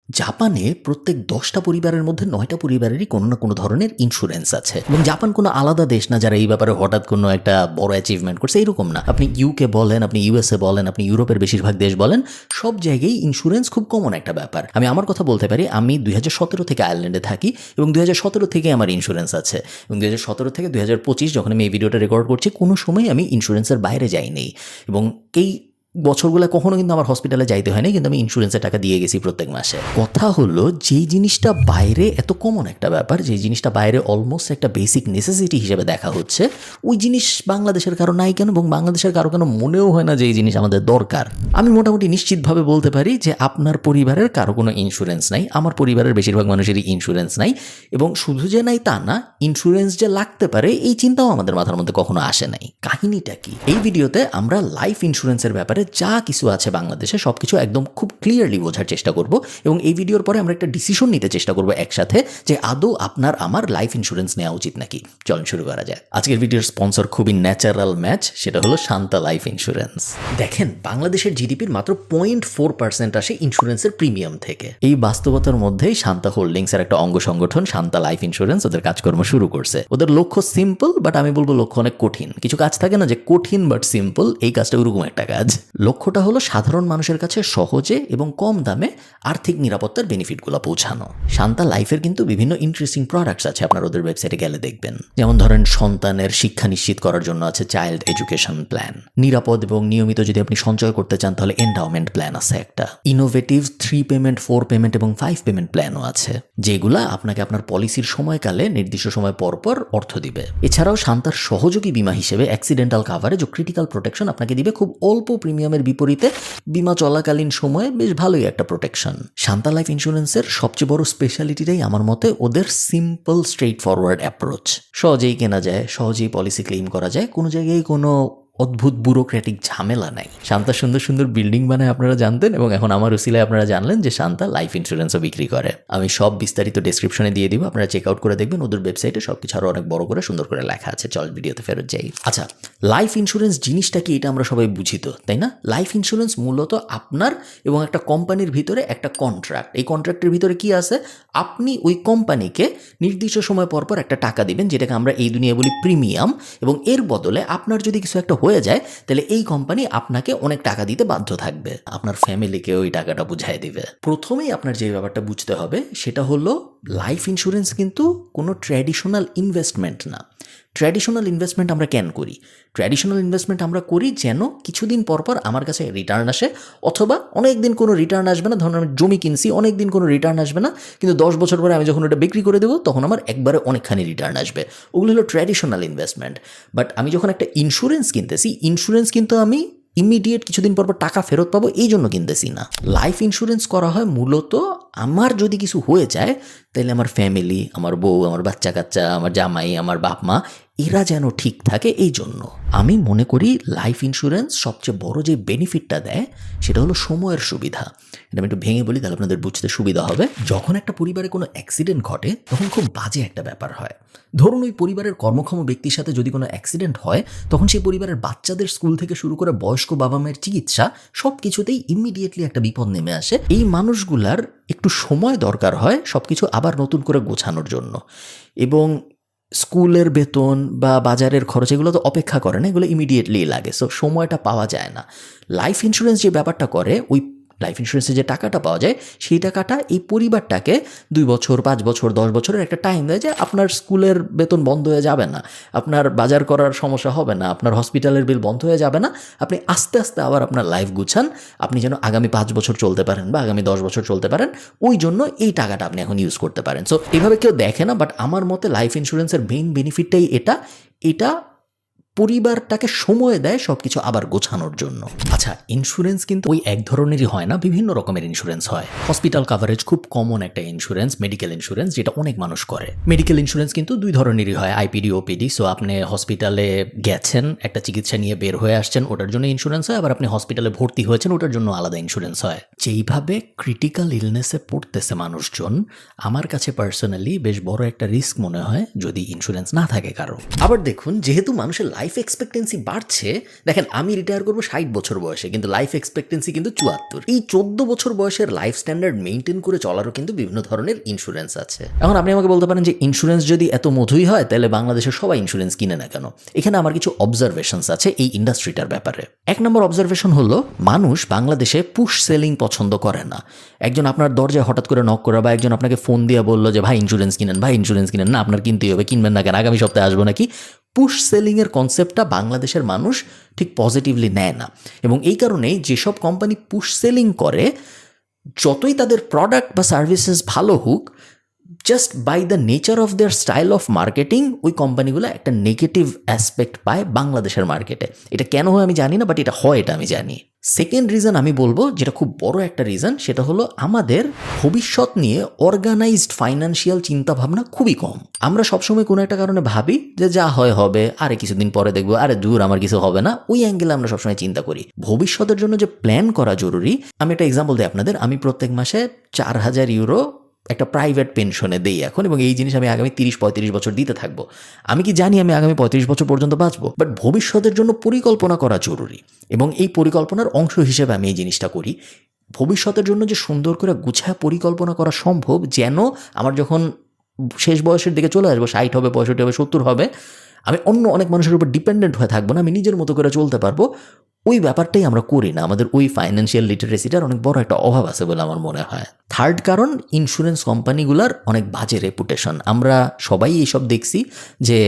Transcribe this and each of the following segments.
জাপানে প্রত্যেক 10টা পরিবারের মধ্যে 9টা পরিবারেরই কোনো না কোনো ধরনের ইন্স্যুরেন্স আছে এবং জাপান কোনো আলাদা দেশ না যারা এই ব্যাপারে হঠাৎ কোনো একটা বড় অ্যাচিভমেন্ট করছে, এরকম না। আপনি ইউকে বলেন, আপনি ইউএসএ বলেন, আপনি ইউরোপের বেশিরভাগ দেশ বলেন, সব জায়গায় ইন্স্যুরেন্স খুব কমন একটা ব্যাপার। আমি আমার কথা বলতে পারি, আমি 2017 থেকে আয়ারল্যান্ডে থাকি এবং 2017 থেকে আমার ইন্স্যুরেন্স আছে এবং 2017 থেকে 2025 যখন আমি এই ভিডিওটা রেকর্ড করছি কোনো সময় আমি ইন্স্যুরেন্সের বাইরে যাইনি এবং এই বছরগুলো কখনো কিন্তু আমার হসপিটালে যাইতে হয়নি, কিন্তু আমি ইন্স্যুরেন্সের টাকা দিয়ে গেছি প্রত্যেক মাসে। কথা হলো, যেই জিনিসটা বাইরে এত কমন একটা ব্যাপার, যেই জিনিসটা বাইরে অলমোস্ট একটা বেসিক নেসেসিটি হিসেবে দেখা হচ্ছে, ওই জিনিস বাংলাদেশের কারো নাই কেন এবং বাংলাদেশের কারো কেন মনেও হয় না যে এই জিনিস আমাদের দরকার। আমি মোটামুটি নিশ্চিতভাবে বলতে পারি যে আপনার পরিবারের কারো কোনো ইন্স্যুরেন্স নাই, আমার পরিবারের বেশিরভাগ মানুষেরই ইন্স্যুরেন্স নাই এবং শুধু যে নাই তা না, ইন্স্যুরেন্স যে লাগতে পারে এই চিন্তাও আমাদের মাথার মধ্যে কখনো আসে নাই। কাহিনীটা কি? এই ভিডিওতে আমরা লাইফ ইন্স্যুরেন্সের ব্যাপারে যা কিছু আছে বাংলাদেশে সবকিছু একদম খুব ক্লিয়ারলি বোঝার চেষ্টা করব এবং এই ভিডিওর পরে আমরা একটা ডিসিশন নিতে চেষ্টা করব একসাথে যে আদৌ আপনার আমার লাইফ ইন্স্যুরেন্স নেওয়া উচিত নাকি। চলুন শুরু করা যায়। আজকের ভিডিওর স্পন্সর খুবই ন্যাচারাল ম্যাচ, সেটা হলো শান্তা লাইফ ইন্স্যুরেন্স। দেখেন, বাংলাদেশের জিডিপির মাত্র 0.4% আসে ইন্স্যুরেন্সের প্রিমিয়াম থেকে। এই বাস্তবতার মধ্যেই শান্তা হোল্ডিংসের একটা অঙ্গ সংগঠন শান্তা লাইফ ইন্স্যুরেন্স ওদের কাজকর্ম শুরু করছে। ওদের লক্ষ্য সিম্পল, বাট আমি বলবো লক্ষ্য অনেক কঠিন। কিছু কাজ থাকে না যে কঠিন বাট সিম্পল, এই কাজটা ওরকম একটা কাজ। লক্ষ্যটা হলো সাধারণ মানুষের কাছে সহজে এবং কম দামে আর্থিক নিরাপত্তার বেনিফিটগুলো পৌঁছানো। শান্তা লাইফের কিন্তু বিভিন্ন ইন্টারেস্টিং প্রোডাক্টস আছে, আপনার ওদের ওয়েবসাইটে গেলে দেখবেন। যেমন ধরেন, সন্তানের শিক্ষা নিশ্চিত করার জন্য আছে চাইল্ড এডুকেশন প্ল্যান। নিরাপদ এবং নিয়মিত যদি আপনি সঞ্চয় করতে চান তাহলে এন্ডাওমেন্ট প্ল্যান আছে একটা। ইনোভেটিভ 3 পেমেন্ট, 4 পেমেন্ট এবং 5 পেমেন্ট প্ল্যানও আছে, যেগুলা আপনাকে আপনার পলিসির সময়কালে নির্দিষ্ট সময় পর পর অর্থ দিবে। এছাড়াও শান্তার সহযোগী বীমা হিসেবে অ্যাক্সিডেন্টাল কাভারেজ ও ক্রিটিক্যাল প্রোটেকশন আপনাকে দিবে খুব অল্প প্রিমিয়ামের বিপরীতে বীমা চলাকালীন সময়ে বেশ ভালোই একটা প্রোটেকশন। শান্তা লাইফ ইন্স্যুরেন্সের সবচেয়ে বড় স্পেশালিটিটাই আমার মতে ওদের সিম্পল স্ট্রেইট ফরওয়ার্ড অ্যাপ্রোচ। সহজেই কেনা যায়, সহজেই পলিসি ক্লেম করা যায়, কোনো জায়গায় কোনো অদ্ভুত ব্যুরোক্রেটিক ঝামেলা নাই। শান্তা সুন্দর সুন্দর বিল্ডিং বানায়, আপনারা জানতেন, এবং এখন আমার উসিলায় আপনারা জানলেন যে শান্তা লাইফ ইন্স্যুরেন্সও বিক্রি করে। আমি সব বিস্তারিত ডেসক্রিপশনে দিয়ে দিব, আপনারা চেক আউট করে দেখবেন। ওদের ওয়েবসাইটে সবকিছু আরও অনেক বড় করে সুন্দর করে লেখা আছে। চল ভিডিওতে ফেরত যাই। আচ্ছা, লাইফ ইন্স্যুরেন্স জিনিসটা কি, এটা আমরা সবাই বুঝি তো, তাই না? লাইফ ইন্স্যুরেন্স মূলত আপনার এবং একটা কোম্পানির ভিতরে একটা কন্ট্রাক্ট। এই কন্ট্রাক্টের ভিতরে কি আছে, আপনি ওই কোম্পানিকে নির্দিষ্ট সময় পর পর একটা টাকা দিবেন, যেটাকে আমরা এই দুনিয়া বলি প্রিমিয়াম, এবং এর বদলে আপনার যদি কিছু একটা হয়ে যায় তাহলে এই কোম্পানি আপনাকে অনেক টাকা দিতে বাধ্য থাকবে, আপনার ফ্যামিলিকে ওই টাকাটা বুঝাই দিবে। প্রথমেই আপনার যে ব্যাপারটা বুঝতে হবে সেটা হলো, লাইফ ইন্স্যুরেন্স কিন্তু কোনো ট্র্যাডিশনাল ইনভেস্টমেন্ট না। ট্র্যাডিশনাল ইনভেস্টমেন্ট আমরা কেন করি? ট্র্যাডিশনাল ইনভেস্টমেন্ট আমরা করি যেন কিছুদিন পর পর আমার কাছে রিটার্ন আসে, অথবা অনেক দিন কোনো রিটার্ন আসবে না। ধরুন আমি জমি কিনছি, অনেক দিন কোনো রিটার্ন আসবে না, কিন্তু 10 বছর পরে আমি যখন ওটা বিক্রি করে দেবো তখন আমার একবারে অনেকখানি রিটার্ন আসবে। ওগুলো হলো ট্র্যাডিশনাল ইনভেস্টমেন্ট। বাট আমি যখন একটা ইন্স্যুরেন্স কিনতেছি, ইন্স্যুরেন্স কিন্তু আমি ইমিডিয়েট কিছুদিন পর পর টাকা ফেরত পাবো এই জন্য কিনতেছি না। লাইফ ইন্স্যুরেন্স করা হয় মূলত আমার যদি কিছু হয়ে যায় তাহলে আমার ফ্যামিলি, আমার বউ, আমার বাচ্চা কাচ্চা, আমার জামাই, আমার বাপ মা, এরা যেন ঠিক থাকে এই জন্য। আমি মনে করি লাইফ ইন্স্যুরেন্স সবচেয়ে বড় যে বেনিফিটটা দেয় সেটা হলো সময়ের সুবিধা। এটা আমি একটু ভেঙে বলি তাহলে আপনাদের বুঝতে সুবিধা হবে। যখন একটা পরিবারে কোনো অ্যাক্সিডেন্ট ঘটে তখন খুব বাজে একটা ব্যাপার হয়। ধরুন ওই পরিবারের কর্মক্ষম ব্যক্তির সাথে যদি কোনো অ্যাক্সিডেন্ট হয়, তখন সেই পরিবারের বাচ্চাদের স্কুল থেকে শুরু করে বয়স্ক বাবা মায়ের চিকিৎসা সব কিছুতেই ইমিডিয়েটলি একটা বিপদ নেমে আসে। এই মানুষগুলার একটু সময় দরকার হয় সব কিছু আবার নতুন করে গোছানোর জন্য, এবং স্কুলের বেতন বা বাজারের খরচ এগুলো তো অপেক্ষা করে না, এগুলো ইমিডিয়েটলি লাগে। সো সময়টা পাওয়া যায় না। লাইফ ইন্স্যুরেন্স যে ব্যাপারটা করে, ওই লাইফ ইন্স্যুরেন্সে যে টাকাটা পাওয়া যায় সেই টাকাটা এই পরিবারটাকে 2 বছর, 5 বছর, 10 বছরের একটা টাইম দেয় যে আপনার স্কুলের বেতন বন্ধ হয়ে যাবে না, আপনার বাজার করার সমস্যা হবে না, আপনার হসপিটালের বিল বন্ধ হয়ে যাবে না, আপনি আস্তে আস্তে আবার আপনার লাইফ গুছান, আপনি যেন আগামী 5 বছর চলতে পারেন বা আগামী 10 বছর চলতে পারেন, ওই জন্য এই টাকাটা আপনি এখন ইউজ করতে পারেন। সো এইভাবে কেউ দেখে না, বাট আমার মতে লাইফ ইন্স্যুরেন্সের মেইন বেনিফিটটাই এটা পরিবারটাকে সময় দেয় সবকিছু আবার গোছানোর জন্য। আচ্ছা, ইন্স্যুরেন্স কিন্তু ওই এক ধরনেরই হয় না, বিভিন্ন রকমের ইন্স্যুরেন্স হয়। হসপিটাল কাভারেজ খুব কমন একটা ইন্স্যুরেন্স, মেডিকেল ইন্স্যুরেন্স, যেটা অনেক মানুষ করে। মেডিকেল ইন্স্যুরেন্স কিন্তু 2 ধরনেরই হয়, আইপিডি, ওপিডি। সো আপনি হসপিটালে গেছেন, একটা চিকিৎসা নিয়ে বের হয়ে আসছেন, ওটার জন্য ইন্স্যুরেন্স হয়, আবার আপনি হসপিটালে ভর্তি হয়েছেন, ওটার জন্য আলাদা ইন্স্যুরেন্স হয়। যেইভাবে ক্রিটিক্যাল ইলনেসে পড়তেছে মানুষজন, আমার কাছে পার্সোনালি বেশ বড় একটা রিস্ক মনে হয় যদি ইন্স্যুরেন্স না থাকে কারো। আবার দেখুন, যেহেতু মানুষের লাইফ লাইফ এক্সপেক্টেন্সি বাড়ছে, দেখেন আমি রিটায়ার করবো 60 বছর বয়সে, কিন্তু লাইফ এক্সপেক্টেন্সি কিন্তু 74। এই 14 বছর বয়সের লাইফ স্ট্যান্ডার্ড মেনটেন করে চলারও কিন্তু বিভিন্ন ধরনের ইন্স্যুরেন্স আছে। এখন আপনি আমাকে বলতে পারেন যে ইন্স্যুরেন্স যদি এত মধুই হয় তাহলে বাংলাদেশের সবাই ইন্স্যুরেন্স কিনে না কেন? এখানে আমার কিছু অবজারভেশনস আছে এই ইন্ডাস্ট্রিটার ব্যাপারে। এক নম্বর অবজারভেশন হলো, মানুষ বাংলাদেশে পুশ সেলিং পছন্দ করে না। একজন আপনার দরজায় হঠাৎ করে নক করা বা একজন আপনাকে ফোন দিয়ে বললো যে ভাই ইন্স্যুরেন্স কিনেন, ভাই ইন্স্যুরেন্স কিনেন, না আপনার কিনতেই হবে, কিনবেন না কেন, আগামী সপ্তাহে আসবো নাকি, পুশ সেলিংয়ের কনসেপ্টটা বাংলাদেশের মানুষ ঠিক পজিটিভলি নেয় না। এবং এই কারণেই যেসব কোম্পানি পুশ সেলিং করে, যতই তাদের প্রোডাক্ট বা সার্ভিসেস ভালো হোক, just by the nature of their style of marketing ওই কোম্পানিগুলো একটা নেগেটিভ অ্যাসপেক্ট পায় বাংলাদেশের মার্কেটে। এটা কেন হয় আমি জানি না, বাট এটা হয়, এটা আমি জানি। সেকেন্ড রিজন আমি বলবো, যেটা খুব বড় একটা রিজন, সেটা হলো আমাদের ভবিষ্যৎ নিয়ে অর্গানাইজড ফাইন্যান্সিয়াল চিন্তাভাবনা খুবই কম। আমরা সবসময় কোনো একটা কারণে ভাবি যে যা হয় হবে, আরে কিছুদিন পরে দেখবো, আরে দূর আমার কিছু হবে না, ওই অ্যাঙ্গেলে আমরা সবসময় চিন্তা করি। ভবিষ্যতের জন্য যে প্ল্যান করা জরুরি, আমি একটা এক্সাম্পল দিই আপনাদের। আমি প্রত্যেক মাসে 4000 ইউরো একটা প্রাইভেট পেনশনে দেই এখন, এবং এই জিনিস আমি আগামী 30-35 বছর দিতে থাকবো। আমি কি জানি আমি আগামী 35 বছর পর্যন্ত বাঁচবো? বাট ভবিষ্যতের জন্য পরিকল্পনা করা জরুরি, এবং এই পরিকল্পনার অংশ হিসেবে আমি এই জিনিসটা করি। ভবিষ্যতের জন্য যে সুন্দর করে গুছায় পরিকল্পনা করা সম্ভব, যেন আমার যখন শেষ বয়সের দিকে চলে আসবো, 60 হবে, 65 হবে, 70 হবে, আমি অন্য অনেক মানুষের উপর ডিপেন্ডেন্ট হয়ে থাকবো না, আমি নিজের মতো করে চলতে পারবো। ওই ব্যাপারটাই আমরা করি না। আমাদের ওই ফাইন্যান্সিয়াল লিটারেসিটার অনেক বড় একটা অভাব আছে বলে আমার মনে হয়। থার্ড কারণ, ইন্স্যুরেন্স কোম্পানিগুলোর অনেক বাজে রেপুটেশন। আমরা সবাই এইসব দেখছি যে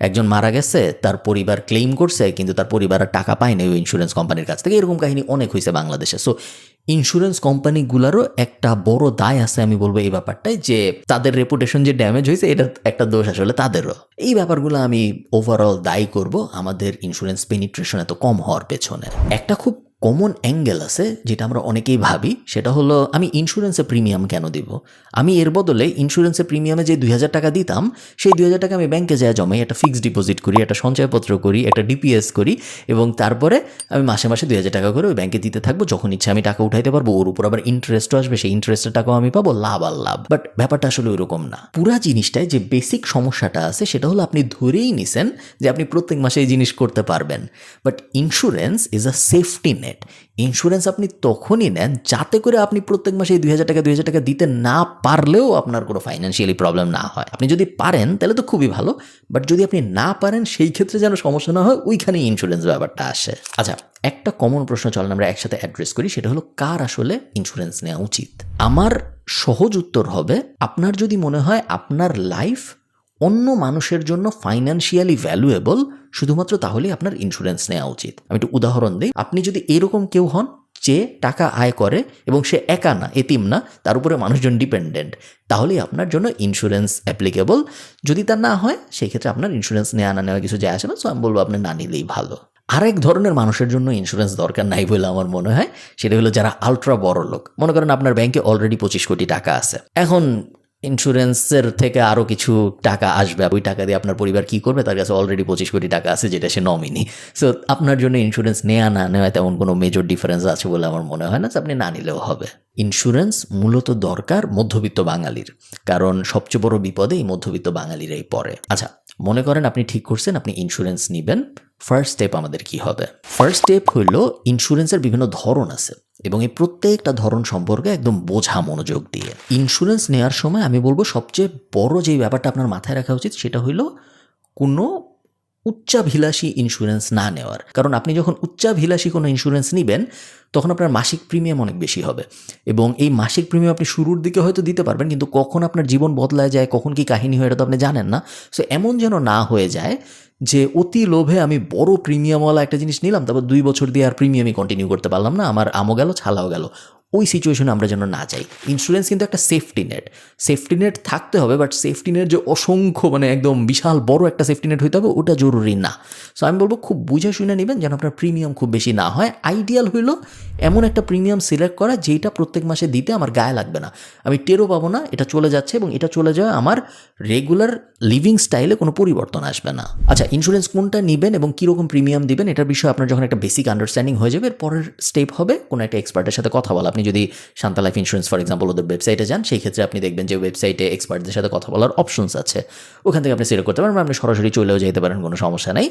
একজন মারা গেছে, তার পরিবার ক্লেইম করছে, কিন্তু তার পরিবার আর টাকা পায়নি ওই ইন্স্যুরেন্স কোম্পানির কাছ থেকে। এরকম কাহিনী অনেক হয়েছে বাংলাদেশে। সো ইন্স্যুরেন্স কোম্পানিগুলোরও একটা বড় দায় আছে আমি বলবো এই ব্যাপারটাই, যে তাদের রেপুটেশন যে ড্যামেজ হয়েছে, এটা একটা দোষ আসলে তাদেরও। এই ব্যাপারগুলো আমি ওভারঅল দায়ী করব আমাদের ইন্স্যুরেন্স পেনিট্রেশন এত কম হওয়ার পেছনে। একটা খুব কমন অ্যাঙ্গেল আছে যেটা আমরা অনেকেই ভাবি, সেটা হলো আমি ইন্স্যুরেন্সে প্রিমিয়াম কেন দিব? আমি এর বদলে ইন্স্যুরেন্সে প্রিমিয়ামে যে 2000 টাকা দিতাম, সেই 2000 টাকা আমি ব্যাংকে যায় জমাই, একটা ফিক্সড ডিপোজিট করি, একটা সঞ্চয়পত্র করি, একটা ডিপিএস করি, এবং তারপরে আমি মাসে মাসে 2000 টাকা করে ওই ব্যাংকে দিতে থাকবো। যখন ইচ্ছা আমি টাকা উঠাইতে পারবো, ওর উপর আবার ইন্টারেস্টও আসবে, সেই ইন্টারেস্টের টাকাও আমি পাবো, লাভ আর লাভ। বাট ব্যাপারটা আসলে ওইরকম না। পুরা জিনিসটায় যে বেসিক সমস্যাটা আছে সেটা হলো আপনি ধরেই নিছেন যে আপনি প্রত্যেক মাসে এই জিনিস করতে পারবেন। But insurance is a safety net. Insurance আপনি তখনই নেন যাতে করে আপনি প্রত্যেক মাসে এই 2000 টাকা দিতে না পারলেও আপনার কোনো ফাইন্যান্সিয়ালি প্রবলেম না হয়। আপনি যদি পারেন তাহলে তো খুবই ভালো, বাট যদি আপনি না পারেন সেই ক্ষেত্রে যেন সমস্যা না হয়, ওইখানেই ইন্স্যুরেন্স ব্যাপারটা আসে। আচ্ছা, একটা কমন প্রশ্ন চলেন আমরা একসাথে অ্যাড্রেস করি, সেটা হলো কার আসলে ইন্স্যুরেন্স নেওয়া উচিত? আমার সহজ উত্তর হবে, আপনার যদি মনে হয় আপনার লাইফ অন্য মানুষের জন্য ফাইন্যান্সিয়ালি ভ্যালুয়েবল, শুধুমাত্র তাহলেই আপনার ইন্স্যুরেন্স নেওয়া উচিত। আমি একটু উদাহরণ দিই। আপনি যদি এরকম কেউ হন যে টাকা আয় করে এবং সে একা না, এতিম না, তার উপরে মানুষজন ডিপেন্ডেন্ট, তাহলেই আপনার জন্য ইন্স্যুরেন্স অ্যাপ্লিকেবল। যদি তা না হয়, সেই ক্ষেত্রে আপনার ইন্স্যুরেন্স নেওয়া না নেওয়া কিছু যায় আসে না। সো আমি বলবো আপনি না নিলেই ভালো। আরেক ধরনের মানুষের জন্য ইন্স্যুরেন্স দরকার নাই বলে আমার মনে হয়, সেটা হলো যারা আলট্রা বড় লোক। মনে করেন আপনার ব্যাংকে অলরেডি 25 কোটি টাকা আছে, এখন ইন্স্যুরেন্সের থেকে আরও কিছু টাকা আসবে, ওই টাকা দিয়ে আপনার পরিবার কী করবে? তার কাছে অলরেডি 25 কোটি টাকা আছে, যেটা সে নমিনি। সো আপনার জন্য ইন্স্যুরেন্স নেওয়া না নেওয়া তেমন কোনো মেজর ডিফারেন্স আছে বলে আমার মনে হয় না। আপনি না নিলেও হবে। ইন্স্যুরেন্স মূলত দরকার মধ্যবিত্ত বাঙালির, কারণ সবচেয়ে বড় বিপদে এই মধ্যবিত্ত বাঙালিরাই পড়ে। আচ্ছা, মনে করেন আপনি ঠিক করছেন আপনি ইন্স্যুরেন্স নেবেন। ফার্স্ট স্টেপ আমাদের কি হবে? ফার্স্ট স্টেপ হইল, ইন্স্যুরেন্সের বিভিন্ন ধরন আছে এবং এই প্রত্যেকটা ধরন সম্পর্কে একদম বোঝা মনোযোগ দিয়ে। ইন্স্যুরেন্স নেওয়ার সময় আমি বলবো সবচেয়ে বড় যেই ব্যাপারটা আপনার মাথায় রাখা উচিত সেটা হইল কোনো উচ্চাভিলাষী ইন্স্যুরেন্স না নেওয়ার। কারণ আপনি যখন উচ্চাভিলাষী কোনো ইন্স্যুরেন্স নেবেন, তখন আপনার মাসিক প্রিমিয়াম অনেক বেশি হবে, এবং এই মাসিক প্রিমিয়াম আপনি শুরুর দিকে হয়তো দিতে পারবেন, কিন্তু কখন আপনার জীবন বদলায় যায়, কখন কি কাহিনী হয়, এটা তো আপনি জানেন না। সো এমন যেন না হয়ে যায় যে অতি লোভে আমি বড় প্রিমিয়ামওয়ালা একটা জিনিস নিলাম, তারপর 2 বছর দিয়ে আর প্রিমিয়ামই কন্টিনিউ করতে পারলাম না, আমার আমও গেল ছালাও গেল। ওই সিচুয়েশনে আমরা যেন না যাই। ইন্স্যুরেন্স কিন্তু একটা সেফটি নেট। সেফটি নেট থাকতে হবে, বাট সেফটি নেট যে অসংখ্য একদম বিশাল বড় একটা সেফটি নেট হইতে হবে, ওটা জরুরি না। সো আমি বলবো খুব বুঝে শুনে নেবেন যেন আপনার প্রিমিয়াম খুব বেশি না হয়। আইডিয়াল হইল এমন একটা প্রিমিয়াম সিলেক্ট করা যেটা প্রত্যেক মাসে দিতে আমার গায়ে লাগবে না, আমি টেরও পাবো না, এটা চলে যাচ্ছে, এবং এটা চলে যাওয়া আমার রেগুলার লিভিং স্টাইলে কোনো পরিবর্তন আসবে না। আচ্ছা, ইন্স্যুরেন্স কোনটা নেবেন এবং কীরকম প্রিমিয়াম দিবেন এটার বিষয়ে আপনার যখন একটা বেসিক আন্ডারস্ট্যান্ডিং হয়ে যাবে, এর পরের স্টেপ হবে কোনো একটা এক্সপার্টের সাথে কথা বলা। আপনি যদি Shanta life insurance for example ওদের ওয়েবসাইটে যান, সেই ক্ষেত্রে আপনি দেখবেন যে ওয়েবসাইটে এক্সপার্টদের সাথে কথা বলার অপশনস আছে, ওখান থেকে আপনি সিলেক্ট করতে পারেন, আপনি সরাসরি চলেও যেতে পারেন, কোনো সমস্যা নাই।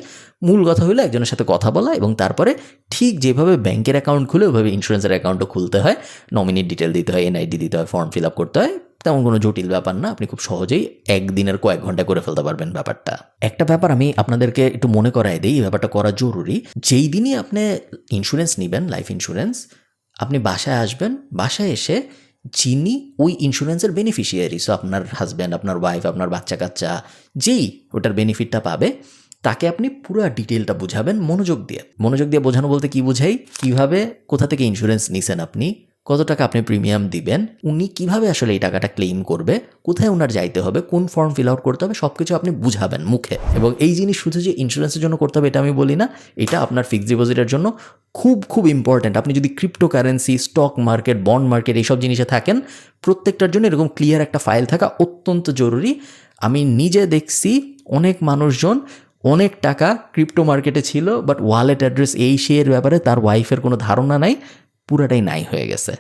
মূল কথা হলো একজনের সাথে কথা বলা এবং তারপরে ঠিক যেভাবে ব্যাংকের অ্যাকাউন্ট খুলে ওইভাবে ইন্স্যুরেন্সের অ্যাকাউন্টও খুলতে হয়, নমিনির ডিটেল দিতে হয়, এনআইডি দিতে হয়, ফর্ম ফিল আপ করতে হয়, তেমন কোনো জটিল ব্যাপার না। আপনি খুব সহজেই একদিনের কয়েক ঘন্টা করে ফেলতে পারবেন ব্যাপারটা। একটা ব্যাপার আমি আপনাদেরকে একটু মনে করাই দিই, এই ব্যাপারটা করা জরুরি। যেই দিনই আপনি ইন্স্যুরেন্স নেবেন, লাইফ ইন্স্যুরেন্স, আপনি বাসায় আসবেন, বাসায় এসে যিনি ওই ইন্স্যুরেন্সের বেনিফিশিয়ারি, সো আপনার হাজব্যান্ড, আপনার ওয়াইফ, আপনার বাচ্চা কাচ্চা, যেই ওটার বেনিফিটটা পাবে, তাকে আপনি পুরো ডিটেলটা বুঝাবেন মনোযোগ দিয়ে। মনোযোগ দিয়ে বোঝানো বলতে কি বুঝাই, কিভাবে, কোথা থেকে ইন্স্যুরেন্স নিছেন আপনি, কত টাকা আপনি প্রিমিয়াম দিবেন, উনি কিভাবে আসলে এই টাকাটা ক্লেম করবে, কোথায় ওনার যাইতে হবে, কোন ফর্ম ফিল আউট করতে হবে, সব কিছু আপনি বুঝাবেন মুখে। এবং এই জিনিস শুধু যে ইন্স্যুরেন্সের জন্য করতে হবে এটা আমি বলি না, এটা আপনার ফিক্সড ডিপোজিটের জন্য খুব খুব ইম্পর্ট্যান্ট। আপনি যদি cryptocurrency, stock market, bond market এইসব জিনিসে থাকেন, প্রত্যেকটার জন্য এরকম ক্লিয়ার একটা ফাইল থাকা অত্যন্ত জরুরি। আমি নিজে দেখছি অনেক মানুষজন অনেক টাকা ক্রিপ্টো মার্কেটে ছিল, বাট ওয়ালেট অ্যাড্রেস এই শেয়ার ব্যাপারে তার ওয়াইফের কোনো ধারণা নাই, পুরাটাই নাই হয়ে গেছে।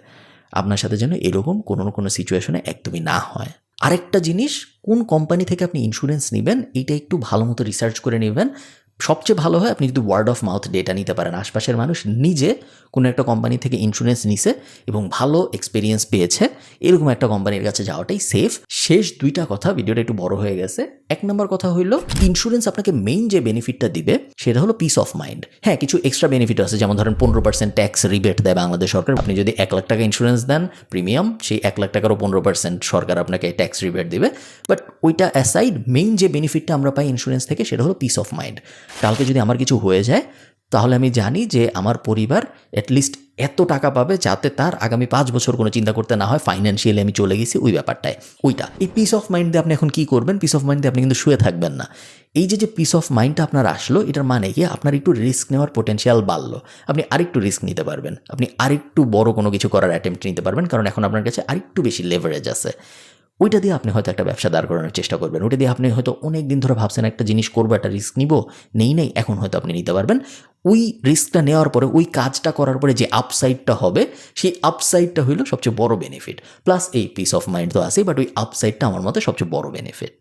আপনার সাথে যেন এরকম কোনো না কোনো সিচুয়েশনে একদমই না হয়। আরেকটা জিনিস, কোন কোম্পানি থেকে আপনি ইন্স্যুরেন্স নেবেন এইটা একটু ভালো মতো রিসার্চ করে নেবেন। সবচেয়ে ভালো হয় আপনি যদি ওয়ার্ড অফ মাউথ ডেটা নিতে পারেন, আশপাশের মানুষ নিজে কোনো একটা কোম্পানি থেকে ইন্স্যুরেন্স নিছে এবং ভালো এক্সপিরিয়েন্স পেয়েছে, এরকম একটা কোম্পানির কাছে যাওয়াটাই সেফ। শেষ দুইটা কথা, ভিডিওটা একটু বড় হয়ে গেছে। এক নম্বর কথা হইলো, ইন্স্যুরেন্স আপনাকে মেইন যে বেনিফিটটা দিবে সেটা হলো পিস অফ মাইন্ড। হ্যাঁ, কিছু এক্সট্রা বেনিফিট আছে, যেমন ধরেন 15% ট্যাক্স রিবেট দেয় বাংলাদেশ সরকার। আপনি যদি 1 লাখ টাকা ইন্স্যুরেন্স দেন প্রিমিয়াম, সেই 1 লাখ টাকারও 15% সরকার আপনাকে ট্যাক্স রিবেট দিবে। বাট ওইটা অ্যাসাইড, মেইন যে বেনিফিটটা আমরা পাই ইন্স্যুরেন্স থেকে সেটা হলো পিস অফ মাইন্ড। কালকে যদি আমার কিছু হয়ে যায় তাহলে আমি জানি যে আমার পরিবার অ্যাটলিস্ট এত টাকা পাবে যাতে তার আগামী 5 বছর কোনো চিন্তা করতে না হয়, ফাইন্যান্সিয়ালি আমি চলে গেছি ওই ব্যাপারটায়। ওইটা এই পিস অফ মাইন্ড দিয়ে আপনি এখন কী করবেন, পিস অফ মাইন্ড দিয়ে আপনি কিন্তু শুয়ে থাকবেন না। এই যে পিস অফ মাইন্ডটা আপনার আসলো, এটার মানে কি আপনার একটু রিস্ক নেওয়ার পোটেনশিয়াল বাড়লো, আপনি আরেকটু রিস্ক নিতে পারবেন, আপনি আরেকটু বড় কোনো কিছু করার অ্যাটেম্প্ট নিতে পারবেন, কারণ এখন আপনার কাছে আরেকটু বেশি লেভারেজ আছে। ওইটা দিয়ে আপনি হয়তো একটা ব্যবসা দাঁড় করানোর চেষ্টা করবেন, ওইটা দিয়ে আপনি হয়তো অনেক দিন ধরে ভাবছেন একটা জিনিস করবো, একটা রিস্ক নিব, নেই, এখন হয়তো আপনি নিতে পারবেন। ওই রিস্কটা নেওয়ার পরে, ওই কাজটা করার পরে যে আপসাইডটা হবে, সেই আপসাইডটা হইল সবচেয়ে বড় বেনিফিট। প্লাস এই পিস অফ মাইন্ড তো আছেই, বাট ওই আপসাইডটা আমার মতে সবচেয়ে বড় বেনিফিট।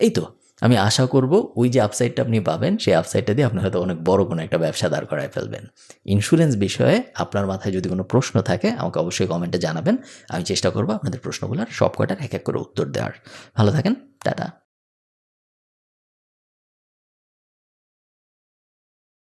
এই তো আমি আশা করব ওই যে আপসাইডটা আপনি পাবেন, সেই আপসাইডটা দিয়ে আপনি হয়তো অনেক বড় কোনো একটা ব্যবসা দাঁড় করায় ফেলবেন। ইন্স্যুরেন্স বিষয়ে আপনার মাথায় যদি কোনো প্রশ্ন থাকে আমাকে অবশ্যই কমেন্টে জানাবেন, আমি চেষ্টা করবো আপনাদের প্রশ্নগুলোর সব কটার এক এক করে উত্তর দেওয়ার। ভালো থাকেন, টাটা।